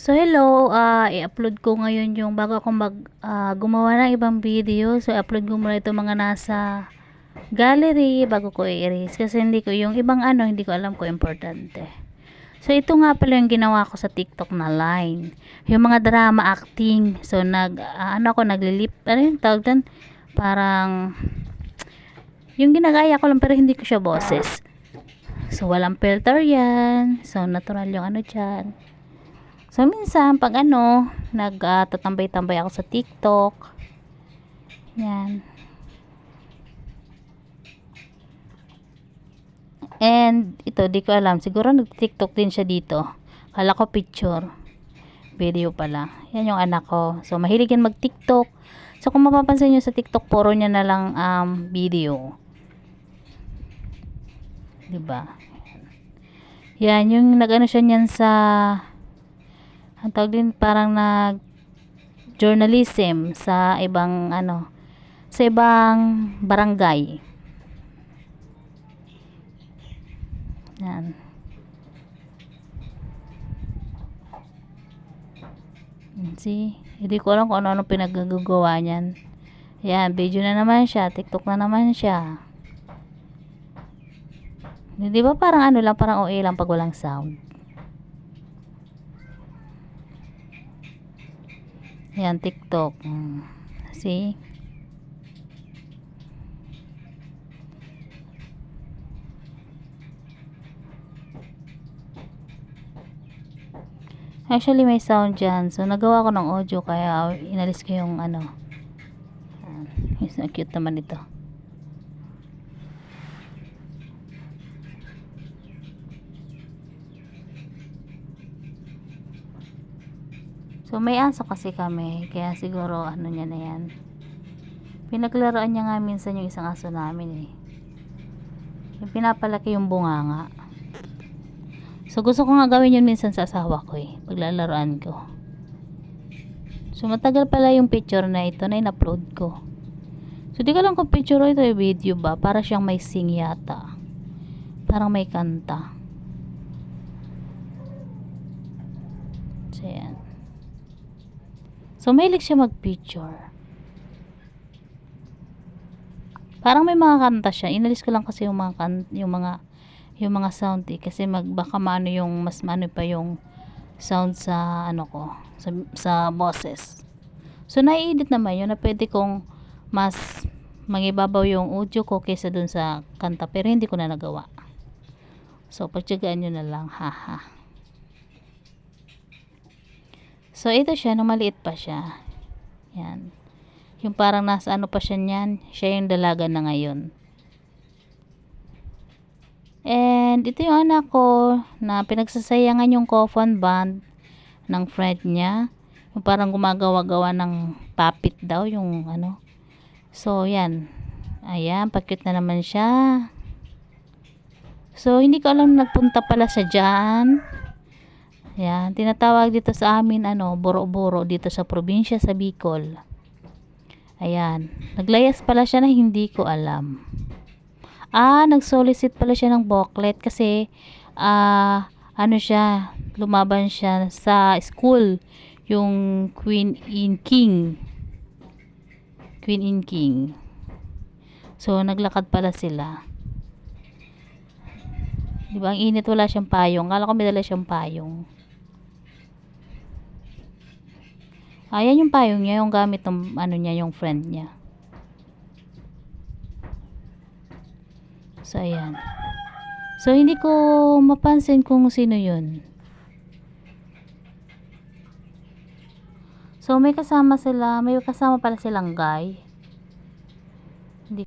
So hello, i-upload ko ngayon yung bago ako gumawa ng ibang video. So i-upload ko muna itong mga nasa gallery bago ko i-erase kasi hindi ko yung ibang hindi ko alam kung importante. So ito nga pala yung ginawa ko sa TikTok na line. Yung mga drama acting. So naglilip, ano yung tawag doon? Parang yung ginagaya ko lang pero hindi ko siya boses. So walang filter yan. So natural yung dyan. So, minsan, pag tatambay-tambay ako sa TikTok. Yan. And, ito, di ko alam. Siguro nag-TikTok din siya dito. Kala ko picture. Video pala. Yan yung anak ko. So, mahilig yan mag-TikTok. So, kung mapapansin nyo sa TikTok, puro niya na lang video. Diba? Yan, yung nag-ano siya niyan sa ang tawag din parang journalism sa ibang sa ibang barangay. Yan. See? Hindi ko alam kung ano pinagagawa niyan. Yan, video na naman siya, TikTok na naman siya. Di ba parang lang, parang OA lang pag walang sound. Yan, TikTok. See? Actually, may sound dyan. So, nagawa ko ng audio kaya inalis ko yung cute naman ito. So, may aso kasi kami. Kaya siguro, niya na yan. Pinaglaruan niya nga minsan yung isang aso namin eh. Yung pinapalaki yung bunganga. So, gusto ko nga gawin yun minsan sa asawa ko eh. Paglalaruan ko. So, matagal pala yung picture na ito na in-upload ko. So, di ko lang kung picture o ito yung video ba. Para siyang may sing yata. Parang may kanta. So, yan. So, mahilig siya mag-picture. Parang may mga kanta siya. Inalis ko lang kasi yung mga sound eh. Kasi baka mas maano pa yung sound sa sa boses. So, nai-edit naman yun na pwede kong mas magibabaw yung audio ko kaysa dun sa kanta. Pero hindi ko na nagawa. So, pagtyagaan nyo na lang. Haha. So, ito siya, nung maliit pa siya. Yan. Yung parang nasa pa siya niyan. Siya yung dalaga na ngayon. And, ito yung anak ko na pinagsasayangan yung coffin band ng friend niya. Yung parang gumagawa-gawa ng puppet daw. Yung So, yan. Ayan, pa-cute na naman siya. So, hindi ko alam nagpunta pala siya dyan. Yan, tinatawag dito sa amin boro-boro dito sa probinsya sa Bicol. Ayan, naglayas pala siya na hindi ko alam. Nag-solicit pala siya ng booklet kasi lumaban siya sa school, yung Queen in King. So, naglakad pala sila. Diba, ang init, wala siyang payong. Kala ko may dala siyang payong. Ayan yung payong niya, yung gamit ng niya, yung friend niya. So, ayan. So, hindi ko mapansin kung sino yun. So, may kasama pala silang guy.